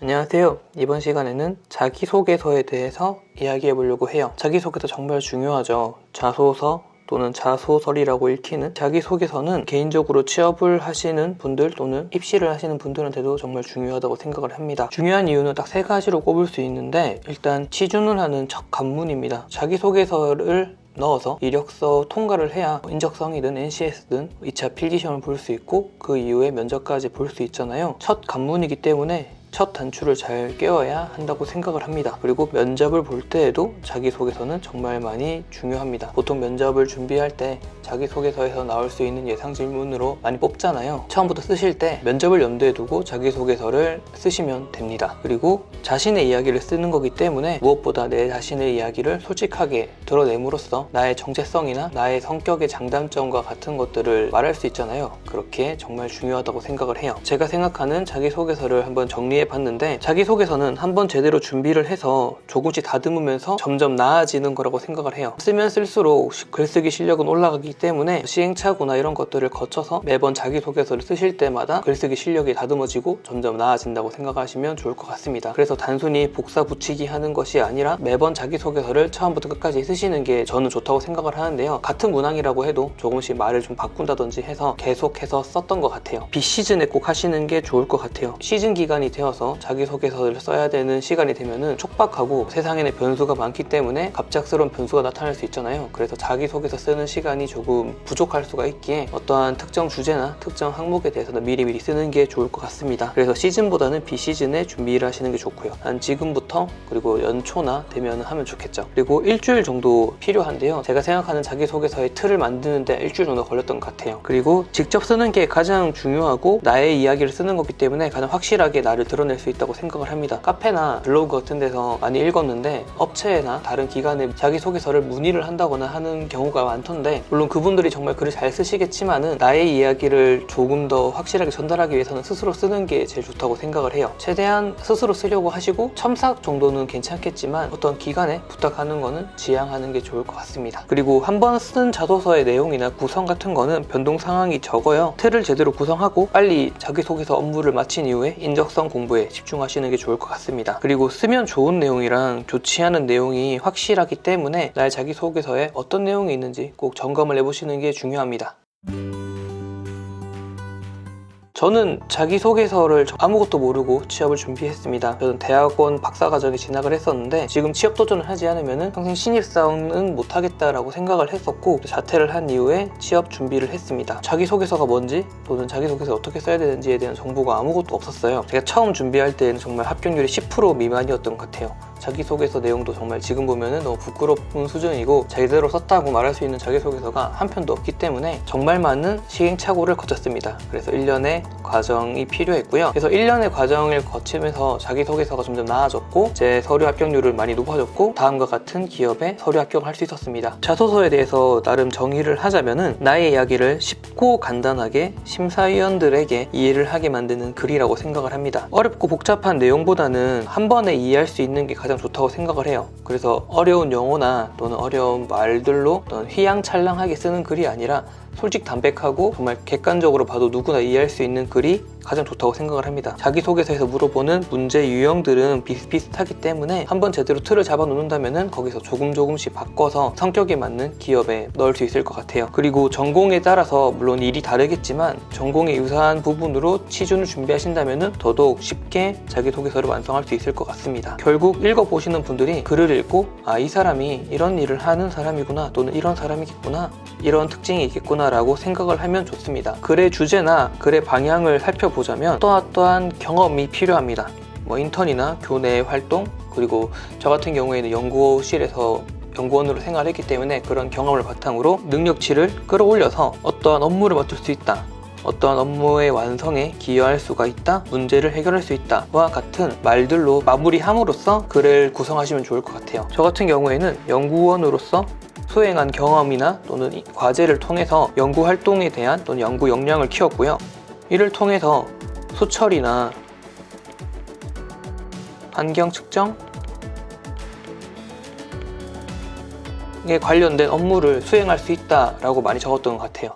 안녕하세요. 이번 시간에는 자기소개서에 대해서 이야기해 보려고 해요. 자기소개서 정말 중요하죠. 자소서 또는 자소서리라고 읽히는 자기소개서는 개인적으로 취업을 하시는 분들 또는 입시를 하시는 분들한테도 정말 중요하다고 생각을 합니다. 중요한 이유는 딱 세 가지로 꼽을 수 있는데, 일단 취준을 하는 첫 관문입니다. 자기소개서를 넣어서 이력서 통과를 해야 인적성이든 NCS든 2차 필기시험을 볼 수 있고 그 이후에 면접까지 볼 수 있잖아요. 첫 관문이기 때문에 첫 단추를 잘 꿰어야 한다고 생각을 합니다. 그리고 면접을 볼 때에도 자기소개서는 정말 많이 중요합니다. 보통 면접을 준비할 때 자기소개서에서 나올 수 있는 예상 질문으로 많이 뽑잖아요. 처음부터 쓰실 때 면접을 염두에 두고 자기소개서를 쓰시면 됩니다. 그리고 자신의 이야기를 쓰는 거기 때문에 무엇보다 내 자신의 이야기를 솔직하게 드러냄으로써 나의 정체성이나 나의 성격의 장단점과 같은 것들을 말할 수 있잖아요. 그렇게 정말 중요하다고 생각을 해요. 제가 생각하는 자기소개서를 한번 정리해 봤는데, 자기소개서는 한번 제대로 준비를 해서 조금씩 다듬으면서 점점 나아지는 거라고 생각을 해요. 쓰면 쓸수록 글쓰기 실력은 올라가기 때문에 시행착오나 이런 것들을 거쳐서 매번 자기소개서를 쓰실 때마다 글쓰기 실력이 다듬어지고 점점 나아진다고 생각하시면 좋을 것 같습니다. 그래서 단순히 복사 붙이기 하는 것이 아니라 매번 자기소개서를 처음부터 끝까지 쓰시는 게 저는 좋다고 생각을 하는데요. 같은 문항이라고 해도 조금씩 말을 좀 바꾼다든지 해서 계속해서 썼던 것 같아요. 비시즌에 꼭 하시는 게 좋을 것 같아요. 시즌 기간이 되어서 자기소개서를 써야 되는 시간이 되면은 촉박하고 세상에는 변수가 많기 때문에 갑작스러운 변수가 나타날 수 있잖아요. 그래서 자기소개서 쓰는 시간이 조금 부족할 수가 있기에 어떠한 특정 주제나 특정 항목에 대해서는 미리미리 쓰는 게 좋을 것 같습니다. 그래서 시즌보다는 비시즌에 준비를 하시는 게 좋고요. 한 지금부터 그리고 연초나 되면 하면 좋겠죠. 그리고 일주일 정도 필요한데요. 제가 생각하는 자기소개서의 틀을 만드는데 일주일 정도 걸렸던 것 같아요. 그리고 직접 쓰는 게 가장 중요하고 나의 이야기를 쓰는 거기 때문에 가장 확실하게 나를 드러낼 수 있다고 생각을 합니다. 카페나 블로그 같은 데서 많이 읽었는데, 업체나 다른 기관에 자기소개서를 문의를 한다거나 하는 경우가 많던데, 물론 그분들이 정말 글을 잘 쓰시겠지만은 나의 이야기를 조금 더 확실하게 전달하기 위해서는 스스로 쓰는 게 제일 좋다고 생각을 해요. 최대한 스스로 쓰려고 하시고 첨삭 정도는 괜찮겠지만 어떤 기관에 부탁하는 거는 지양하는 게 좋을 것 같습니다. 그리고 한번 쓴 자소서의 내용이나 구성 같은 거는 변동 상황이 적어요. 틀을 제대로 구성하고 빨리 자기소개서 업무를 마친 이후에 인적성 공부에 집중하시는 게 좋을 것 같습니다. 그리고 쓰면 좋은 내용이랑 좋지 않은 내용이 확실하기 때문에 나의 자기소개서에 어떤 내용이 있는지 꼭 점검을 해보시는 게 중요합니다. 저는 자기소개서를 아무것도 모르고 취업을 준비했습니다. 저는 대학원 박사과정에 진학을 했었는데, 지금 취업 도전을 하지 않으면 평생 신입사원은 못하겠다라고 생각을 했었고, 자퇴를 한 이후에 취업 준비를 했습니다. 자기소개서가 뭔지 또는 자기소개서 어떻게 써야 되는지에 대한 정보가 아무것도 없었어요. 제가 처음 준비할 때는 정말 합격률이 10% 미만이었던 것 같아요. 자기소개서 내용도 정말 지금 보면은 너무 부끄러운 수준이고, 제대로 썼다고 말할 수 있는 자기소개서가 한 편도 없기 때문에 정말 많은 시행착오를 거쳤습니다. 그래서 1년의 과정이 필요했고요. 그래서 1년의 과정을 거치면서 자기소개서가 점점 나아졌고, 제 서류 합격률은 많이 높아졌고, 다음과 같은 기업에 서류 합격을 할 수 있었습니다. 자소서에 대해서 나름 정의를 하자면은 나의 이야기를 쉽고 간단하게 심사위원들에게 이해를 하게 만드는 글이라고 생각을 합니다. 어렵고 복잡한 내용보다는 한 번에 이해할 수 있는 게 가장 좋다고 생각을 해요. 그래서 어려운 용어나 또는 어려운 말들로 어떤 휘황찬란하게 쓰는 글이 아니라 솔직 담백하고 정말 객관적으로 봐도 누구나 이해할 수 있는 글이 가장 좋다고 생각을 합니다. 자기소개서에서 물어보는 문제 유형들은 비슷비슷하기 때문에 한번 제대로 틀을 잡아 놓는다면 거기서 조금씩 바꿔서 성격에 맞는 기업에 넣을 수 있을 것 같아요. 그리고 전공에 따라서 물론 일이 다르겠지만 전공에 유사한 부분으로 취준을 준비하신다면 더더욱 쉽게 자기소개서를 완성할 수 있을 것 같습니다. 결국 읽어보시는 분들이 글을 읽고 이 사람이 이런 일을 하는 사람이구나, 또는 이런 사람이겠구나, 이런 특징이 있겠구나 라고 생각을 하면 좋습니다. 글의 주제나 글의 방향을 살펴보자면 또한 경험이 필요합니다. 인턴이나 교내 활동, 그리고 저 같은 경우에는 연구실에서 연구원으로 생활했기 때문에 그런 경험을 바탕으로 능력치를 끌어올려서 어떠한 업무를 맡을 수 있다, 어떠한 업무의 완성에 기여할 수가 있다, 문제를 해결할 수 있다와 같은 말들로 마무리함으로써 글을 구성하시면 좋을 것 같아요. 저 같은 경우에는 연구원으로서 수행한 경험이나 또는 과제를 통해서 연구 활동에 대한 또는 연구 역량을 키웠고요. 이를 통해서 수철이나 환경 측정에 관련된 업무를 수행할 수 있다라고 많이 적었던 것 같아요.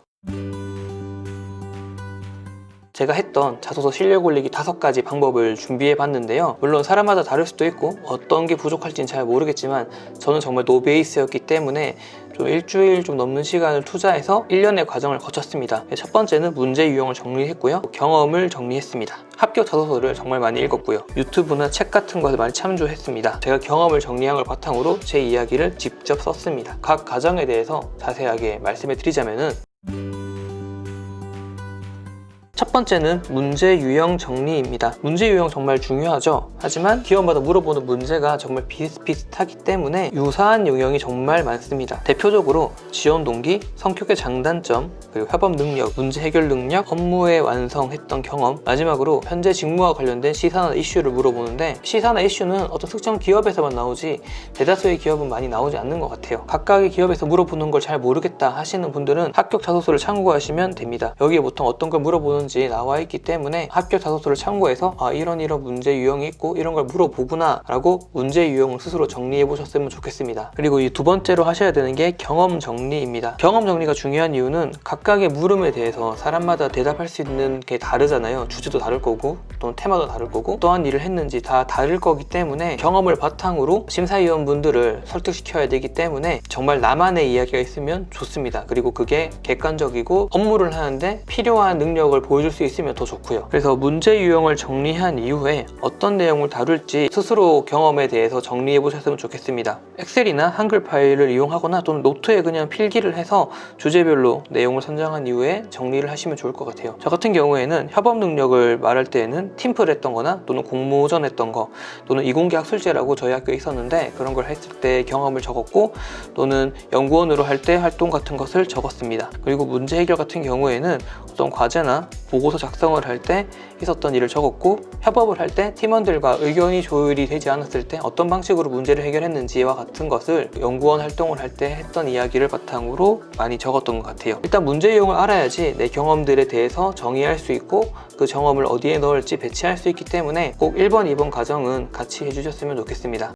제가 했던 자소서 실력 올리기 5가지 방법을 준비해 봤는데요. 물론 사람마다 다를 수도 있고 어떤 게 부족할지는 잘 모르겠지만 저는 정말 노베이스였기 때문에 좀 일주일 좀 넘는 시간을 투자해서 1년의 과정을 거쳤습니다. 첫 번째는 문제 유형을 정리했고요. 경험을 정리했습니다. 합격 자소서를 정말 많이 읽었고요. 유튜브나 책 같은 것을 많이 참조했습니다. 제가 경험을 정리한 걸 바탕으로 제 이야기를 직접 썼습니다. 각 과정에 대해서 자세하게 말씀해 드리자면은, 첫 번째는 문제 유형 정리입니다. 문제 유형 정말 중요하죠. 하지만 기업마다 물어보는 문제가 정말 비슷비슷하기 때문에 유사한 유형이 정말 많습니다. 대표적으로 지원 동기, 성격의 장단점, 그리고 협업 능력, 문제 해결 능력, 업무에 완성했던 경험, 마지막으로 현재 직무와 관련된 시사나 이슈를 물어보는데, 시사나 이슈는 어떤 특정 기업에서만 나오지 대다수의 기업은 많이 나오지 않는 것 같아요. 각각의 기업에서 물어보는 걸 잘 모르겠다 하시는 분들은 합격 자소서를 참고하시면 됩니다. 여기에 보통 어떤 걸 물어보는지 나와 있기 때문에 합격 자소서를 참고해서 이런 문제 유형이 있고 이런 걸 물어보구나 라고 문제 유형을 스스로 정리해 보셨으면 좋겠습니다. 그리고 이 두 번째로 하셔야 되는 게 경험 정리입니다. 경험 정리가 중요한 이유는 각각의 물음에 대해서 사람마다 대답할 수 있는 게 다르잖아요. 주제도 다를 거고 또는 테마도 다를 거고 어떠한 일을 했는지 다 다를 거기 때문에 경험을 바탕으로 심사위원분들을 설득시켜야 되기 때문에 정말 나만의 이야기가 있으면 좋습니다. 그리고 그게 객관적이고 업무를 하는데 필요한 능력을 보여줄 수 있으면 더 좋고요. 그래서 문제 유형을 정리한 이후에 어떤 내용을 다룰지 스스로 경험에 대해서 정리해 보셨으면 좋겠습니다. 엑셀이나 한글 파일을 이용하거나 또는 노트에 그냥 필기를 해서 주제별로 내용을 선정한 이후에 정리를 하시면 좋을 것 같아요. 저 같은 경우에는 협업 능력을 말할 때에는 팀플 했던 거나 또는 공모전 했던 거 또는 이공계 학술제라고 저희 학교에 있었는데 그런 걸 했을 때 경험을 적었고, 또는 연구원으로 할 때 활동 같은 것을 적었습니다. 그리고 문제 해결 같은 경우에는 어떤 과제나 보고서 작성을 할 때 있었던 일을 적었고, 협업을 할 때 팀원들과 의견이 조율이 되지 않았을 때 어떤 방식으로 문제를 해결했는지와 같은 것을 연구원 활동을 할 때 했던 이야기를 바탕으로 많이 적었던 것 같아요. 일단 문제 유형을 알아야지 내 경험들에 대해서 정의할 수 있고 그 경험을 어디에 넣을지 배치할 수 있기 때문에 꼭 1번, 2번 과정은 같이 해주셨으면 좋겠습니다.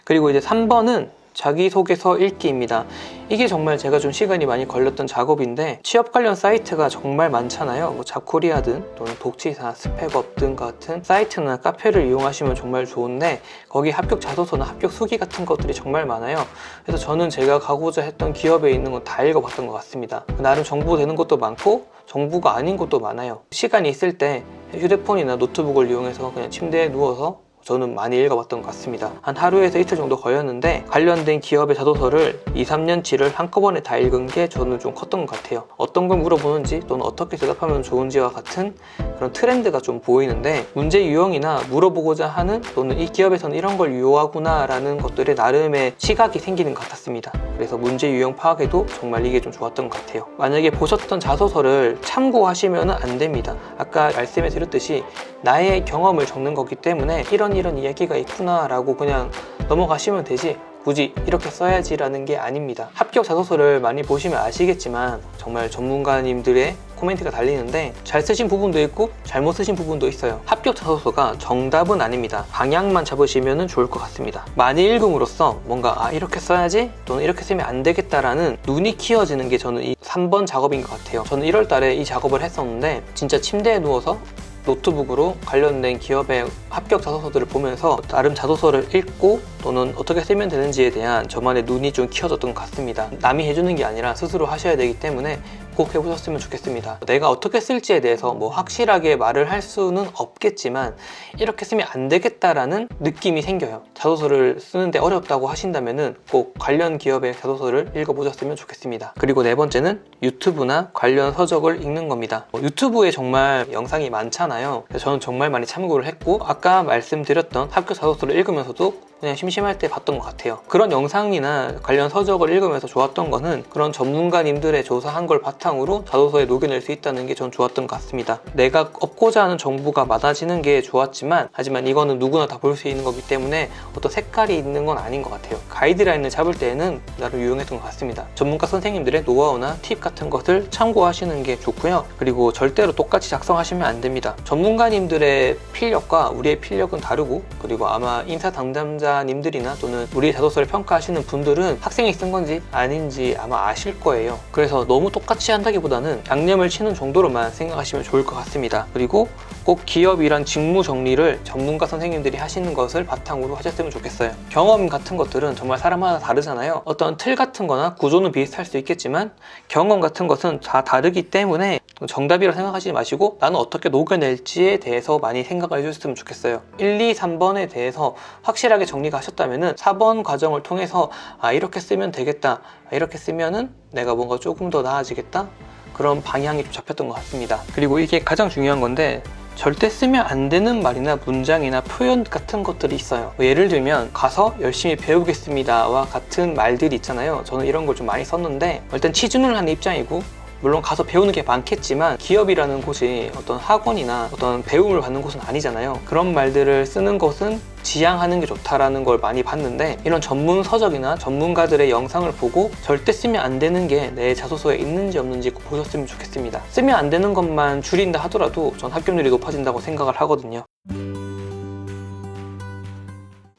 그리고 이제 3번은 자기소개서 읽기입니다. 이게 정말 제가 좀 시간이 많이 걸렸던 작업인데, 취업 관련 사이트가 정말 많잖아요. 뭐 잡코리아든 또는 독치사, 스펙업 등 같은 사이트나 카페를 이용하시면 정말 좋은데, 거기 합격 자소서나 합격 수기 같은 것들이 정말 많아요. 그래서 저는 제가 가고자 했던 기업에 있는 건 다 읽어봤던 것 같습니다. 나름 정보되는 것도 많고 정보가 아닌 것도 많아요. 시간이 있을 때 휴대폰이나 노트북을 이용해서 그냥 침대에 누워서 저는 많이 읽어봤던 것 같습니다. 한 하루에서 이틀 정도 걸렸는데 관련된 기업의 자소서를 2, 3년치를 한꺼번에 다 읽은 게 저는 좀 컸던 것 같아요. 어떤 걸 물어보는지 또는 어떻게 대답하면 좋은지와 같은 그런 트렌드가 좀 보이는데, 문제 유형이나 물어보고자 하는 또는 이 기업에서는 이런 걸 유효하구나 라는 것들에 나름의 시각이 생기는 것 같았습니다. 그래서 문제 유형 파악에도 정말 이게 좀 좋았던 것 같아요. 만약에 보셨던 자소서를 참고하시면 안 됩니다. 아까 말씀해 드렸듯이 나의 경험을 적는 거기 때문에 이런 이야기가 있구나 라고 그냥 넘어가시면 되지 굳이 이렇게 써야지 라는 게 아닙니다. 합격 자소서를 많이 보시면 아시겠지만 정말 전문가님들의 코멘트가 달리는데 잘 쓰신 부분도 있고 잘못 쓰신 부분도 있어요. 합격 자소서가 정답은 아닙니다. 방향만 잡으시면 좋을 것 같습니다. 많이 읽음으로써 뭔가 이렇게 써야지 또는 이렇게 쓰면 안 되겠다라는 눈이 키워지는 게 저는 이 3번 작업인 것 같아요. 저는 1월 달에 이 작업을 했었는데 진짜 침대에 누워서 노트북으로 관련된 기업의 합격 자소서들을 보면서 나름 자소서를 읽고 또는 어떻게 쓰면 되는지에 대한 저만의 눈이 좀 키워졌던 것 같습니다. 남이 해주는 게 아니라 스스로 하셔야 되기 때문에 꼭 해보셨으면 좋겠습니다. 내가 어떻게 쓸지에 대해서 뭐 확실하게 말을 할 수는 없겠지만 이렇게 쓰면 안 되겠다라는 느낌이 생겨요. 자소서를 쓰는데 어렵다고 하신다면은 꼭 관련 기업의 자소서를 읽어보셨으면 좋겠습니다. 그리고 네 번째는 유튜브나 관련 서적을 읽는 겁니다. 유튜브에 정말 영상이 많잖아요. 그래서 저는 정말 많이 참고를 했고, 아까 말씀드렸던 합격 자소서를 읽으면서도 그냥 심심할 때 봤던 것 같아요. 그런 영상이나 관련 서적을 읽으면서 좋았던 거는 그런 전문가님들의 조사한 걸 바탕으로 자소서에 녹여낼 수 있다는 게 전 좋았던 것 같습니다. 내가 얻고자 하는 정보가 많아지는 게 좋았지만, 하지만 이거는 누구나 다 볼 수 있는 거기 때문에 어떤 색깔이 있는 건 아닌 것 같아요. 가이드라인을 잡을 때에는 나름 유용했던 것 같습니다. 전문가 선생님들의 노하우나 팁 같은 것을 참고하시는 게 좋고요. 그리고 절대로 똑같이 작성하시면 안 됩니다. 전문가님들의 필력과 우리의 필력은 다르고, 그리고 아마 인사 담당자 당사자님들이나 또는 우리 자소서를 평가하시는 분들은 학생이 쓴 건지 아닌지 아마 아실 거예요. 그래서 너무 똑같이 한다기보다는 양념을 치는 정도로만 생각하시면 좋을 것 같습니다. 그리고 꼭 기업이란 직무 정리를 전문가 선생님들이 하시는 것을 바탕으로 하셨으면 좋겠어요. 경험 같은 것들은 정말 사람마다 다르잖아요. 어떤 틀 같은 거나 구조는 비슷할 수 있겠지만 경험 같은 것은 다 다르기 때문에 정답이라고 생각하지 마시고 나는 어떻게 녹여낼지에 대해서 많이 생각을 해주셨으면 좋겠어요. 1, 2, 3번에 대해서 확실하게 정리가 하셨다면 4번 과정을 통해서 이렇게 쓰면 되겠다, 이렇게 쓰면은 내가 뭔가 조금 더 나아지겠다, 그런 방향이 좀 잡혔던 것 같습니다. 그리고 이게 가장 중요한 건데 절대 쓰면 안 되는 말이나 문장이나 표현 같은 것들이 있어요. 예를 들면 가서 열심히 배우겠습니다와 같은 말들이 있잖아요. 저는 이런 걸 좀 많이 썼는데 일단 취준을 하는 입장이고 물론 가서 배우는 게 많겠지만 기업이라는 곳이 어떤 학원이나 어떤 배움을 받는 곳은 아니잖아요. 그런 말들을 쓰는 것은 지양하는 게 좋다라는 걸 많이 봤는데 이런 전문 서적이나 전문가들의 영상을 보고 절대 쓰면 안 되는 게 내 자소서에 있는지 없는지 꼭 보셨으면 좋겠습니다. 쓰면 안 되는 것만 줄인다 하더라도 전 합격률이 높아진다고 생각을 하거든요.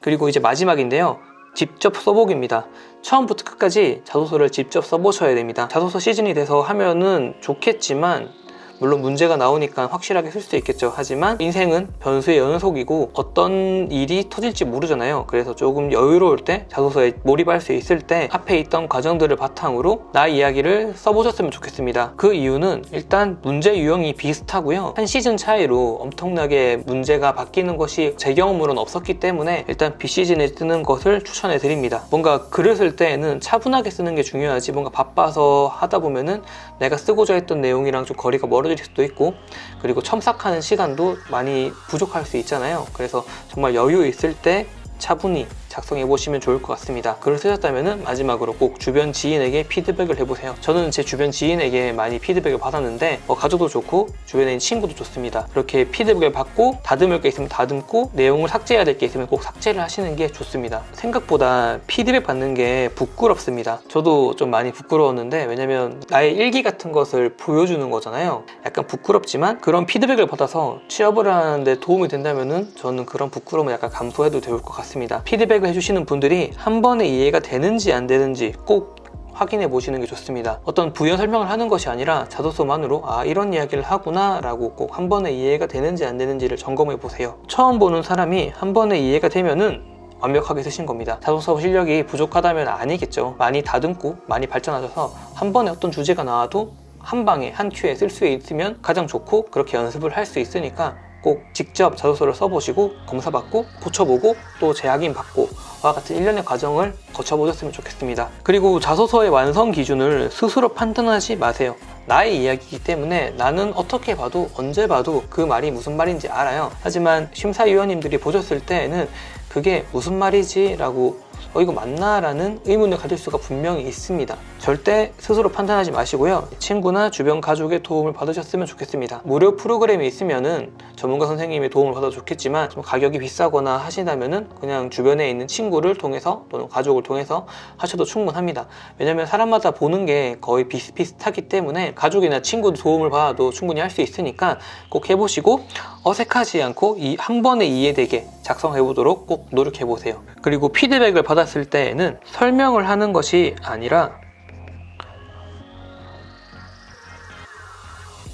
그리고 이제 마지막인데요. 직접 써보기입니다. 처음부터 끝까지 자소서를 직접 써보셔야 됩니다. 자소서 시즌이 돼서 하면은 좋겠지만 물론 문제가 나오니까 확실하게 쓸 수 있겠죠. 하지만 인생은 변수의 연속이고 어떤 일이 터질지 모르잖아요. 그래서 조금 여유로울 때 자소서에 몰입할 수 있을 때 앞에 있던 과정들을 바탕으로 나 이야기를 써보셨으면 좋겠습니다. 그 이유는 일단 문제 유형이 비슷하고요. 한 시즌 차이로 엄청나게 문제가 바뀌는 것이 제 경험으로는 없었기 때문에 일단 B시즌에 쓰는 것을 추천해 드립니다. 뭔가 글을 쓸 때에는 차분하게 쓰는 게 중요하지 뭔가 바빠서 하다 보면은 내가 쓰고자 했던 내용이랑 좀 거리가 멀어질 수도 있고 그리고 첨삭하는 시간도 많이 부족할 수 있잖아요. 그래서 정말 여유 있을 때 차분히 작성해 보시면 좋을 것 같습니다. 글을 쓰셨다면 마지막으로 꼭 주변 지인에게 피드백을 해보세요. 저는 제 주변 지인에게 많이 피드백을 받았는데 가족도 좋고 주변에 있는 친구도 좋습니다. 그렇게 피드백을 받고 다듬을 게 있으면 다듬고 내용을 삭제해야 될 게 있으면 꼭 삭제를 하시는 게 좋습니다. 생각보다 피드백 받는 게 부끄럽습니다. 저도 좀 많이 부끄러웠는데 왜냐면 나의 일기 같은 것을 보여주는 거잖아요. 약간 부끄럽지만 그런 피드백을 받아서 취업을 하는데 도움이 된다면 저는 그런 부끄러움을 약간 감수해도 좋을 것 같습니다. 피드백 해주시는 분들이 한 번에 이해가 되는지 안 되는지 꼭 확인해 보시는 게 좋습니다. 어떤 부연 설명을 하는 것이 아니라 자소서만으로 이런 이야기를 하구나 라고 꼭 한 번에 이해가 되는지 안 되는지를 점검해 보세요. 처음 보는 사람이 한 번에 이해가 되면은 완벽하게 쓰신 겁니다. 자소서 실력이 부족하다면 아니겠죠. 많이 다듬고 많이 발전하셔서 한 번에 어떤 주제가 나와도 한 방에 한 큐에 쓸 수 있으면 가장 좋고 그렇게 연습을 할 수 있으니까 꼭 직접 자소서를 써보시고 검사받고 고쳐보고 또 재확인 받고 와 같은 일련의 과정을 거쳐보셨으면 좋겠습니다. 그리고 자소서의 완성 기준을 스스로 판단하지 마세요. 나의 이야기이기 때문에 나는 어떻게 봐도 언제 봐도 그 말이 무슨 말인지 알아요. 하지만 심사위원님들이 보셨을 때에는 그게 무슨 말이지? 라고 이거 맞나? 라는 의문을 가질 수가 분명히 있습니다. 절대 스스로 판단하지 마시고요. 친구나 주변 가족의 도움을 받으셨으면 좋겠습니다. 무료 프로그램이 있으면은 전문가 선생님의 도움을 받아도 좋겠지만 좀 가격이 비싸거나 하시다면은 그냥 주변에 있는 친구를 통해서 또는 가족을 통해서 하셔도 충분합니다. 왜냐면 사람마다 보는 게 거의 비슷비슷하기 때문에 가족이나 친구 도움을 받아도 충분히 할 수 있으니까 꼭 해보시고 어색하지 않고 한 번에 이해되게 작성해보도록 꼭 노력해보세요. 그리고 피드백을 받았을 때에는 설명을 하는 것이 아니라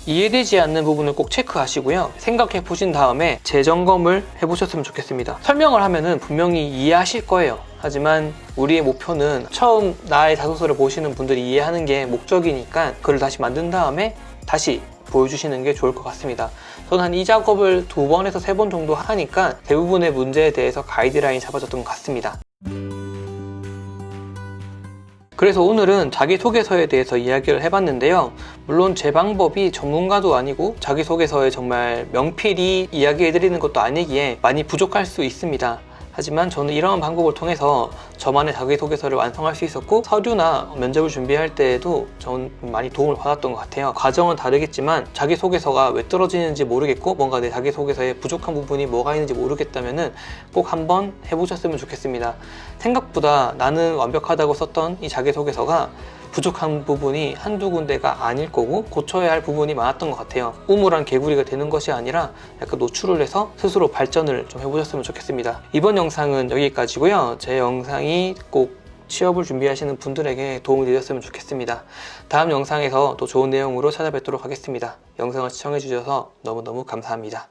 이해되지 않는 부분을 꼭 체크하시고요. 생각해 보신 다음에 재점검을 해보셨으면 좋겠습니다. 설명을 하면은 분명히 이해하실 거예요. 하지만 우리의 목표는 처음 나의 자소서를 보시는 분들이 이해하는 게 목적이니까 글을 다시 만든 다음에 다시 보여주시는 게 좋을 것 같습니다. 저는 한 이 작업을 2번에서 3번 정도 하니까 대부분의 문제에 대해서 가이드라인이 잡아졌던 것 같습니다. 그래서 오늘은 자기소개서에 대해서 이야기를 해봤는데요. 물론 제 방법이 전문가도 아니고 자기소개서에 정말 명필히 이야기해드리는 것도 아니기에 많이 부족할 수 있습니다. 하지만 저는 이러한 방법을 통해서 저만의 자기소개서를 완성할 수 있었고 서류나 면접을 준비할 때에도 저는 많이 도움을 받았던 것 같아요. 과정은 다르겠지만 자기소개서가 왜 떨어지는지 모르겠고 뭔가 내 자기소개서에 부족한 부분이 뭐가 있는지 모르겠다면 꼭 한번 해보셨으면 좋겠습니다. 생각보다 나는 완벽하다고 썼던 이 자기소개서가 부족한 부분이 한두 군데가 아닐 거고 고쳐야 할 부분이 많았던 것 같아요. 우물한 개구리가 되는 것이 아니라 약간 노출을 해서 스스로 발전을 좀 해보셨으면 좋겠습니다. 이번 영상은 여기까지고요. 제 영상이 꼭 취업을 준비하시는 분들에게 도움이 되셨으면 좋겠습니다. 다음 영상에서 또 좋은 내용으로 찾아뵙도록 하겠습니다. 영상을 시청해 주셔서 너무너무 감사합니다.